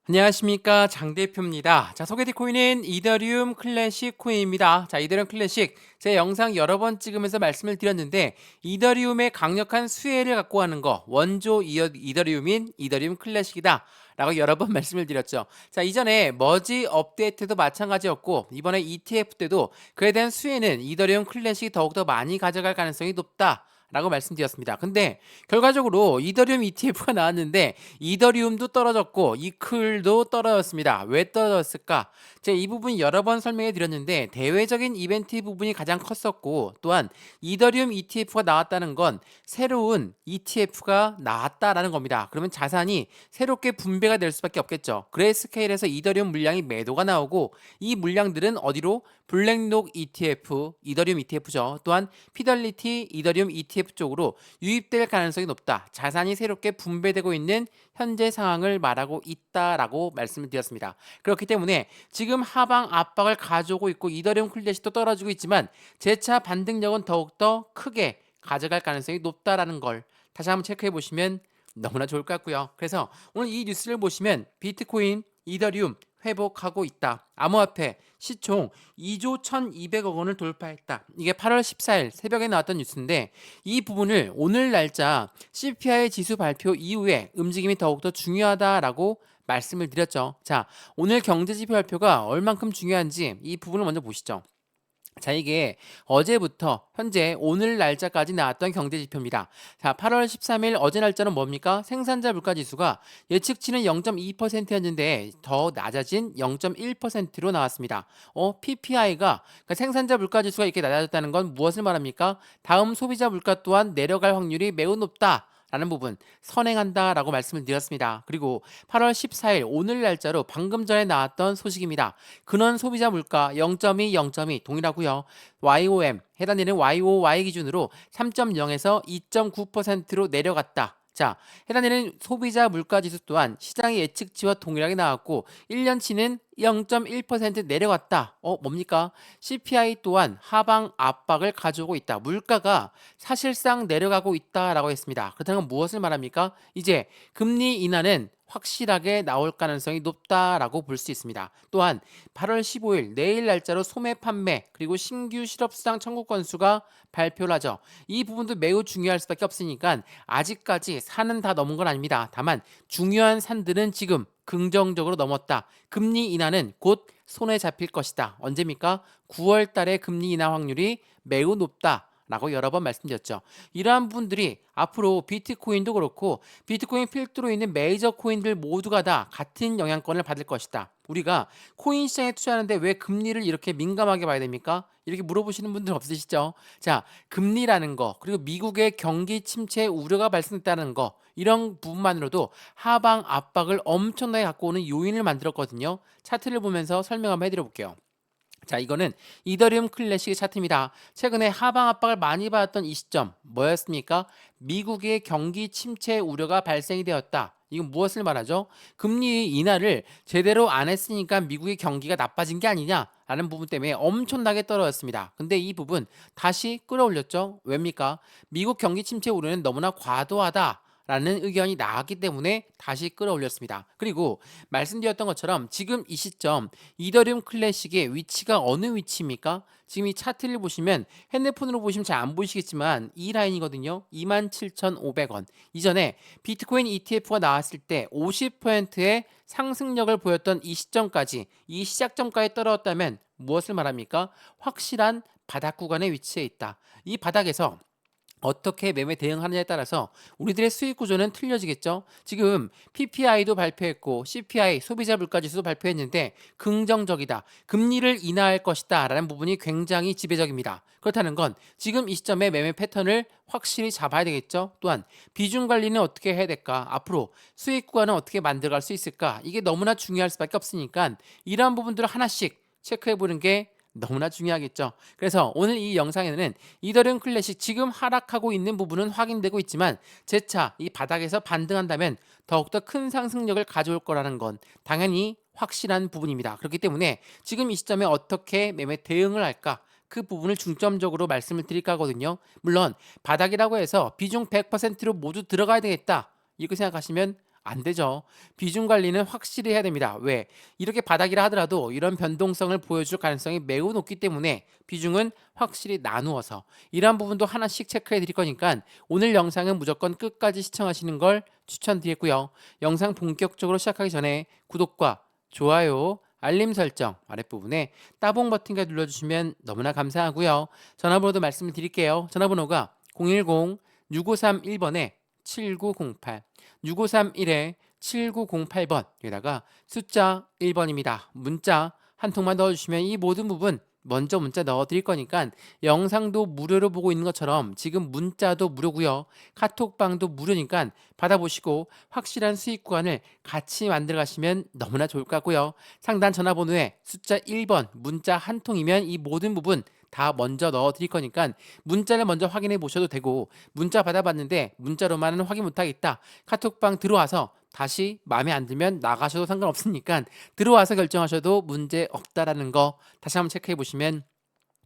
안녕하십니까, 장 대표입니다. 자, 소개될 코인은 이더리움 클래식 코인입니다. 자, 이더리움 클래식 제 영상 여러 번 찍으면서 말씀을 드렸는데, 이더리움의 강력한 수혜를 갖고 하는 거 원조 이더리움인 이더리움 클래식이다 라고 여러 번 말씀을 드렸죠. 자, 이전에 머지 업데이트도 마찬가지였고, 이번에 ETF 때도 그에 대한 수혜는 이더리움 클래식이 더욱더 많이 가져갈 가능성이 높다 라고 말씀드렸습니다. 근데 결과적으로 이더리움 ETF가 나왔는데 이더리움도 떨어졌고 이클도 떨어졌습니다. 왜 떨어졌을까? 제가 이 부분 여러 번 설명해 드렸는데, 대외적인 이벤트 부분이 가장 컸었고, 또한 이더리움 ETF가 나왔다는 건 새로운 ETF가 나왔다라는 겁니다. 그러면 자산이 새롭게 분배가 될 수밖에 없겠죠. 그레이스케일에서 이더리움 물량이 매도가 나오고, 이 물량들은 어디로? 블랙록 ETF, 이더리움 ETF죠. 또한 피델리티 이더리움 ETF 쪽으로 유입될 가능성이 높다. 자산이 새롭게 분배되고 있는 현재 상황을 말하고 있다라고 말씀을 드렸습니다. 그렇기 때문에 지금 하방 압박을 가져오고 있고 이더리움 클래식도 떨어지고 있지만 재차 반등력은 더욱더 크게 가져갈 가능성이 높다라는 걸 다시 한번 체크해 보시면 너무나 좋을 것 같고요. 그래서 오늘 이 뉴스를 보시면 비트코인, 이더리움 회복하고 있다. 암호화폐 시총 2조 1,200억 원을 돌파했다. 이게 8월 14일 새벽에 나왔던 뉴스인데, 이 부분을 오늘 날짜 CPI 지수 발표 이후에 움직임이 더욱더 중요하다라고 말씀을 드렸죠. 자, 오늘 경제지표 발표가 얼만큼 중요한지 이 부분을 먼저 보시죠. 자, 이게 어제부터 현재 오늘 날짜까지 나왔던 경제지표입니다. 자, 8월 13일 어제 날짜는 뭡니까? 생산자 물가지수가 예측치는 0.2%였는데 더 낮아진 0.1%로 나왔습니다. PPI가, 그러니까 생산자 물가지수가 이렇게 낮아졌다는 건 무엇을 말합니까? 다음 소비자 물가 또한 내려갈 확률이 매우 높다 라는 부분 선행한다라고 말씀을 드렸습니다. 그리고 8월 14일 오늘 날짜로 방금 전에 나왔던 소식입니다. 근원 소비자 물가 0.2, 0.2 동일하고요. YOM 해당되는 YOY 기준으로 3.0에서 2.9%로 내려갔다. 자, 해당되는 소비자 물가 지수 또한 시장의 예측치와 동일하게 나왔고 1년치는 0.1% 내려갔다. 뭡니까? CPI 또한 하방 압박을 가져오고 있다. 물가가 사실상 내려가고 있다라고 했습니다. 그렇다는 건 무엇을 말합니까? 이제 금리 인하는 확실하게 나올 가능성이 높다라고 볼 수 있습니다. 또한 8월 15일 내일 날짜로 소매 판매 그리고 신규 실업수당 청구 건수가 발표를 하죠. 이 부분도 매우 중요할 수밖에 없으니까 아직까지 산은 다 넘은 건 아닙니다. 다만 중요한 산들은 지금 긍정적으로 넘었다. 금리 인하는 곧 손에 잡힐 것이다. 언제입니까? 9월 달에 금리 인하 확률이 매우 높다. 라고 여러 번 말씀드렸죠. 이러한 부분들이 앞으로 비트코인도 그렇고 비트코인 필두로 있는 메이저 코인들 모두가 다 같은 영향권을 받을 것이다. 우리가 코인 시장에 투자하는데 왜 금리를 이렇게 민감하게 봐야 됩니까? 이렇게 물어보시는 분들 없으시죠? 자, 금리라는 거, 그리고 미국의 경기 침체 우려가 발생했다는 거, 이런 부분만으로도 하방 압박을 엄청나게 갖고 오는 요인을 만들었거든요. 차트를 보면서 설명 한번 해드려 볼게요. 자, 이거는 이더리움 클래식의 차트입니다. 최근에 하방 압박을 많이 받았던 이 시점 뭐였습니까? 미국의 경기 침체 우려가 발생이 되었다. 이건 무엇을 말하죠? 금리 인하를 제대로 안 했으니까 미국의 경기가 나빠진 게 아니냐라는 부분 때문에 엄청나게 떨어졌습니다. 근데 이 부분 다시 끌어올렸죠. 왜입니까? 미국 경기 침체 우려는 너무나 과도하다 라는 의견이 나왔기 때문에 다시 끌어올렸습니다. 그리고 말씀드렸던 것처럼 지금 이 시점 이더리움 클래식의 위치가 어느 위치입니까? 지금 이 차트를 보시면 핸드폰으로 보시면 잘 안 보이시겠지만 이 라인이거든요. 27,500원. 이전에 비트코인 ETF가 나왔을 때 50%의 상승력을 보였던 이 시점까지, 이 시작점까지 떨어졌다면 무엇을 말합니까? 확실한 바닥 구간에 위치해 있다. 이 바닥에서 어떻게 매매 대응하느냐에 따라서 우리들의 수익 구조는 틀려지겠죠. 지금 PPI도 발표했고 CPI 소비자 물가지수도 발표했는데 긍정적이다. 금리를 인하할 것이다 라는 부분이 굉장히 지배적입니다. 그렇다는 건 지금 이 시점에 매매 패턴을 확실히 잡아야 되겠죠. 또한 비중 관리는 어떻게 해야 될까? 앞으로 수익 구간은 어떻게 만들어갈 수 있을까? 이게 너무나 중요할 수밖에 없으니까 이러한 부분들을 하나씩 체크해 보는 게 너무나 중요하겠죠. 그래서 오늘 이 영상에는 이더리움 클래식 지금 하락하고 있는 부분은 확인되고 있지만 재차 이 바닥에서 반등한다면 더욱더 큰 상승력을 가져올 거라는 건 당연히 확실한 부분입니다. 그렇기 때문에 지금 이 시점에 어떻게 매매 대응을 할까? 그 부분을 중점적으로 말씀을 드릴까 하거든요. 물론 바닥이라고 해서 비중 100%로 모두 들어가야 되겠다. 이렇게 생각하시면 안 되죠. 비중 관리는 확실히 해야 됩니다. 왜? 이렇게 바닥이라 하더라도 이런 변동성을 보여줄 가능성이 매우 높기 때문에 비중은 확실히 나누어서 이러한 부분도 하나씩 체크해 드릴 거니까 오늘 영상은 무조건 끝까지 시청하시는 걸 추천드리겠고요. 영상 본격적으로 시작하기 전에 구독과 좋아요, 알림 설정 아랫부분에 따봉 버튼까지 눌러주시면 너무나 감사하고요. 전화번호도 말씀을 드릴게요. 전화번호가 010-6531번에 7908, 6531에 7908번, 여기다가 숫자 1번입니다. 문자 한 통만 넣어주시면 이 모든 부분 먼저 문자 넣어드릴 거니까 영상도 무료로 보고 있는 것처럼 지금 문자도 무료고요. 카톡방도 무료니까 받아보시고 확실한 수익 구간을 같이 만들어 가시면 너무나 좋을 것 같고요. 상단 전화번호에 숫자 1번 문자 한 통이면 이 모든 부분 다 먼저 넣어 드릴 거니까 문자를 먼저 확인해 보셔도 되고, 문자 받아봤는데 문자로만은 확인 못하겠다, 카톡방 들어와서 다시 마음에 안 들면 나가셔도 상관없으니까 들어와서 결정하셔도 문제 없다라는 거 다시 한번 체크해 보시면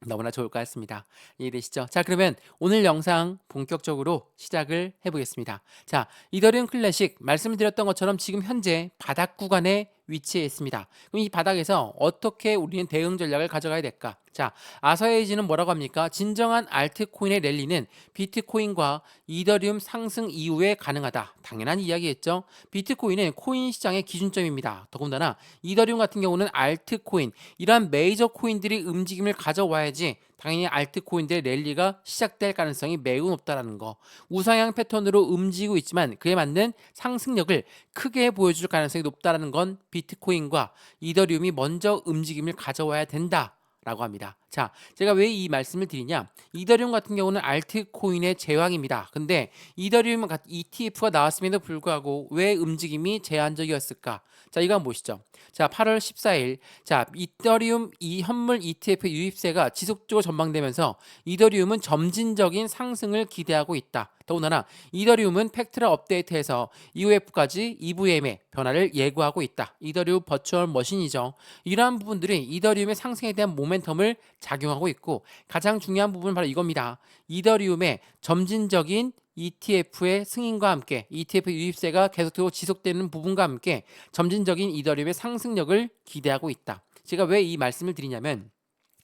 너무나 좋을 것 같습니다. 이해되시죠? 자, 그러면 오늘 영상 본격적으로 시작을 해보겠습니다. 자, 이더리움 클래식 말씀드렸던 것처럼 지금 현재 바닥 구간에 위치해 있습니다. 그럼 이 바닥에서 어떻게 우리는 대응 전략을 가져가야 될까? 자, 아서에이지는 뭐라고 합니까? 진정한 알트코인의 랠리는 비트코인과 이더리움 상승 이후에 가능하다. 당연한 이야기겠죠. 비트코인은 코인 시장의 기준점입니다. 더군다나 이더리움 같은 경우는 알트코인, 이러한 메이저 코인들이 움직임을 가져와야지 당연히 알트코인들의 랠리가 시작될 가능성이 매우 높다라는 거. 우상향 패턴으로 움직이고 있지만 그에 맞는 상승력을 크게 보여줄 가능성이 높다라는 건 비트코인과 이더리움이 먼저 움직임을 가져와야 된다 라고 합니다. 자, 제가 왜 이 말씀을 드리냐? 이더리움 같은 경우는 알트코인의 제왕입니다. 근데 이더리움 ETF가 나왔음에도 불구하고 왜 움직임이 제한적이었을까? 자, 이거 한번 보시죠. 자, 8월 14일, 자, 이더리움 이 현물 ETF 유입세가 지속적으로 전망되면서 이더리움은 점진적인 상승을 기대하고 있다. 더군다나 이더리움은 팩트라 업데이트해서 EOF까지 EVM의 변화를 예고하고 있다. 이더리움 버추얼 머신이죠. 이러한 부분들이 이더리움의 상승에 대한 모멘텀을 작용하고 있고, 가장 중요한 부분은 바로 이겁니다. 이더리움의 점진적인 ETF의 승인과 함께 ETF 유입세가 계속적으로 지속되는 부분과 함께 점진적인 이더리움의 상승력을 기대하고 있다. 제가 왜 이 말씀을 드리냐면,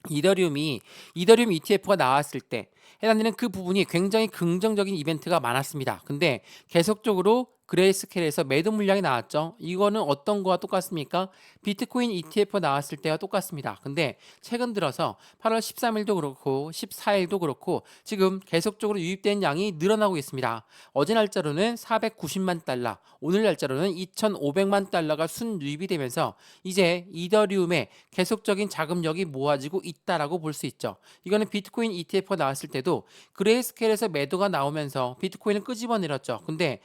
이더리움 ETF가 나왔을 때 해당되는 그 부분이 굉장히 긍정적인 이벤트가 많았습니다. 근데 계속적으로 그레이스케일에서 매도 물량이 나왔죠. 이거는 어떤 거와 똑같습니까? 비트코인 ETF가 나왔을 때와 똑같습니다. 근데 최근 들어서 8월 13일도 그렇고 14일도 그렇고 지금 계속적으로 유입된 양이 늘어나고 있습니다. 어제 날짜로는 490만 달러, 오늘 날짜로는 2,500만 달러가 순유입이 되면서 이제 이더리움의 계속적인 자금력이 모아지고 있다라고 볼 수 있죠. 이거는 비트코인 ETF가 나왔을 때도 그레이스케일에서 매도가 나오면서 비트코인을 끄집어내렸죠. 근데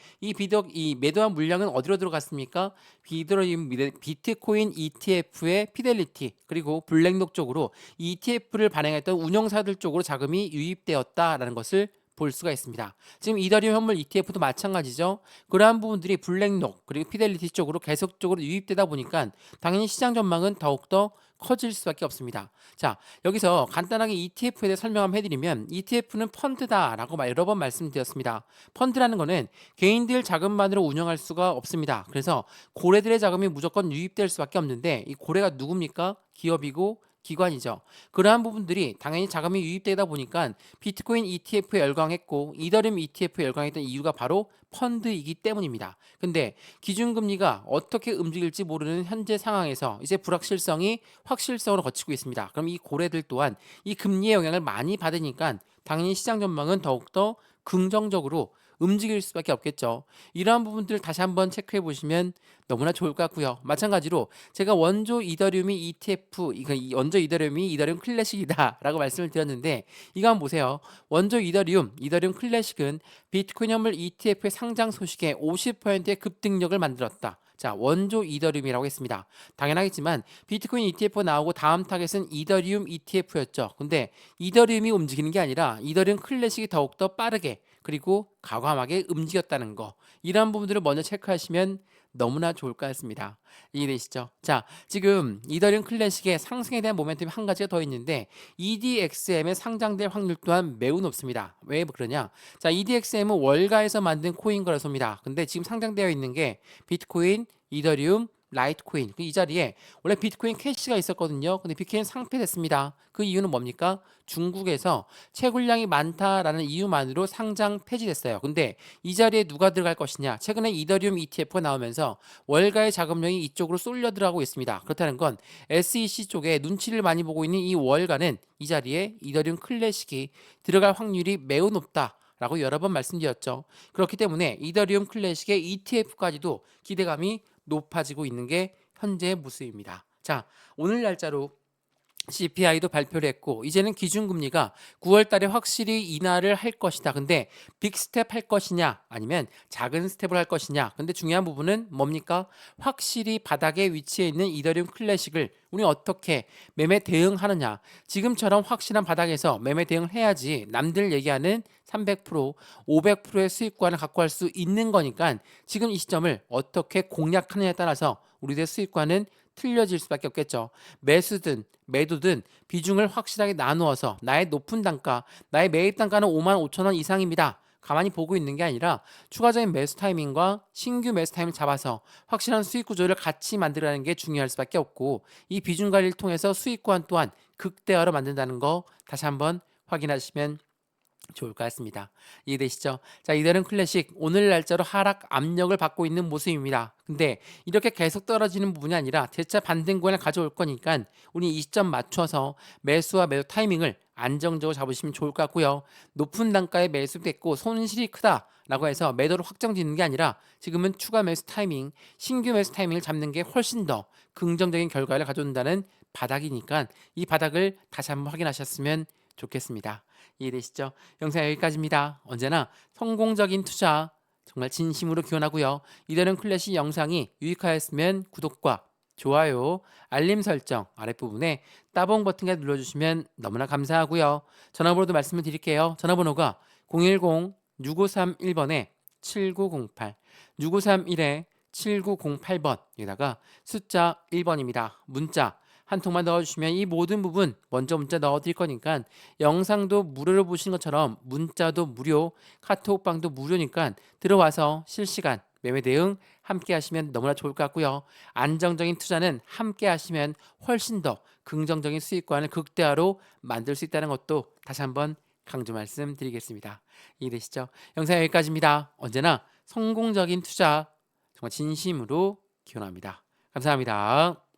이 매도한 물량은 어디로 들어갔습니까? 비트코인 ETF의 피델리티 그리고 블랙록 쪽으로 ETF를 발행했던 운영사들 쪽으로 자금이 유입되었다라는 것을 볼 수가 있습니다. 지금 이더리움 현물 ETF도 마찬가지죠. 그러한 부분들이 블랙록 그리고 피델리티 쪽으로 계속적으로 유입되다 보니까 당연히 시장 전망은 더욱더 커질 수밖에 없습니다. 자, 여기서 간단하게 ETF에 대해 설명 한번 해드리면, ETF는 펀드다라고 여러 번 말씀드렸습니다. 펀드라는 거는 개인들 자금만으로 운영할 수가 없습니다. 그래서 고래들의 자금이 무조건 유입될 수밖에 없는데, 이 고래가 누굽니까? 기업이고 기관이죠. 그러한 부분들이 당연히 자금이 유입되다 보니까 비트코인 ETF에 열광했고 이더리움 ETF에 열광했던 이유가 바로 펀드이기 때문입니다. 근데 기준금리가 어떻게 움직일지 모르는 현재 상황에서 이제 불확실성이 확실성으로 거치고 있습니다. 그럼 이 고래들 또한 이 금리의 영향을 많이 받으니까 당연히 시장 전망은 더욱더 긍정적으로 움직일 수밖에 없겠죠. 이러한 부분들을 다시 한번 체크해 보시면 너무나 좋을 것 같고요. 마찬가지로 제가 원조 이더리움이 ETF, 원조 이더리움이 이더리움 클래식이다라고 말씀을 드렸는데, 이거 한번 보세요. 원조 이더리움 클래식은 비트코인 현물 ETF의 상장 소식에 50%의 급등력을 만들었다. 자, 원조 이더리움이라고 했습니다. 당연하겠지만 비트코인 ETF가 나오고 다음 타겟은 이더리움 ETF였죠. 근데 이더리움이 움직이는 게 아니라 이더리움 클래식이 더욱더 빠르게 그리고 과감하게 움직였다는 거, 이러한 부분들을 먼저 체크하시면 너무나 좋을 것 같습니다. 이해되시죠? 자, 지금 이더리움 클래식의 상승에 대한 모멘텀이 한 가지가 더 있는데 EDXM에 상장될 확률 또한 매우 높습니다. 왜 그러냐? 자, EDXM은 월가에서 만든 코인 거래소입니다. 근데 지금 상장되어 있는 게 비트코인, 이더리움, 라이트코인. 이 자리에 원래 비트코인 캐시가 있었거든요. 근데 비트코인 상폐됐습니다. 그 이유는 뭡니까? 중국에서 채굴량이 많다라는 이유만으로 상장 폐지됐어요. 근데 이 자리에 누가 들어갈 것이냐? 최근에 이더리움 ETF가 나오면서 월가의 자금력이 이쪽으로 쏠려 들어가고 있습니다. 그렇다는 건 SEC 쪽에 눈치를 많이 보고 있는 이 월가는 이 자리에 이더리움 클래식이 들어갈 확률이 매우 높다. 라고 여러 번 말씀드렸죠. 그렇기 때문에 이더리움 클래식의 ETF까지도 기대감이 높아지고 있는 게 현재의 모습입니다. 자, 오늘 날짜로 CPI도 발표를 했고 이제는 기준금리가 9월 달에 확실히 인하를 할 것이다. 근데 빅스텝 할 것이냐 아니면 작은 스텝을 할 것이냐. 근데 중요한 부분은 뭡니까? 확실히 바닥에 위치해 있는 이더리움 클래식을 우리 어떻게 매매 대응하느냐. 지금처럼 확실한 바닥에서 매매 대응을 해야지 남들 얘기하는 300%, 500%의 수익권을 갖고 갈 수 있는 거니까 지금 이 시점을 어떻게 공략하느냐에 따라서 우리들의 수익권은 틀려질 수밖에 없겠죠. 매수든 매도든 비중을 확실하게 나누어서 나의 높은 단가, 나의 매입 단가는 5만 5천 원 이상입니다. 가만히 보고 있는 게 아니라 추가적인 매수 타이밍과 신규 매수 타이밍을 잡아서 확실한 수익 구조를 같이 만들어가는 게 중요할 수밖에 없고 이 비중 관리를 통해서 수익권 또한 극대화로 만든다는 거 다시 한번 확인하시면 좋을 것 같습니다. 이해되시죠? 자, 이더리움 클래식 오늘 날짜로 하락 압력을 받고 있는 모습입니다. 근데 이렇게 계속 떨어지는 부분이 아니라 재차 반등 구간을 가져올 거니까 우리 이 시점 맞춰서 매수와 매도 타이밍을 안정적으로 잡으시면 좋을 것 같고요. 높은 단가에 매수됐고 손실이 크다라고 해서 매도를 확정짓는 게 아니라 지금은 추가 매수 타이밍, 신규 매수 타이밍을 잡는 게 훨씬 더 긍정적인 결과를 가져온다는 바닥이니까 이 바닥을 다시 한번 확인하셨으면 좋겠습니다. 이해되시죠? 영상 여기까지입니다. 언제나 성공적인 투자 정말 진심으로 기원하고요. 이더리움 클래식 영상이 유익하였으면 구독과 좋아요, 알림 설정 아랫부분에 따봉 버튼까지 눌러주시면 너무나 감사하고요. 전화번호도 말씀을 드릴게요. 전화번호가 010-6531번에 7908, 6531에 7908번 여기다가 숫자 1번입니다. 문자 한 통만 넣어주시면 이 모든 부분 먼저 문자 넣어드릴 거니까 영상도 무료로 보시는 것처럼 문자도 무료, 카톡방도 무료니까 들어와서 실시간 매매 대응 함께 하시면 너무나 좋을 것 같고요. 안정적인 투자는 함께 하시면 훨씬 더 긍정적인 수익관을 극대화로 만들 수 있다는 것도 다시 한번 강조 말씀드리겠습니다. 이해되시죠? 영상 여기까지입니다. 언제나 성공적인 투자 정말 진심으로 기원합니다. 감사합니다.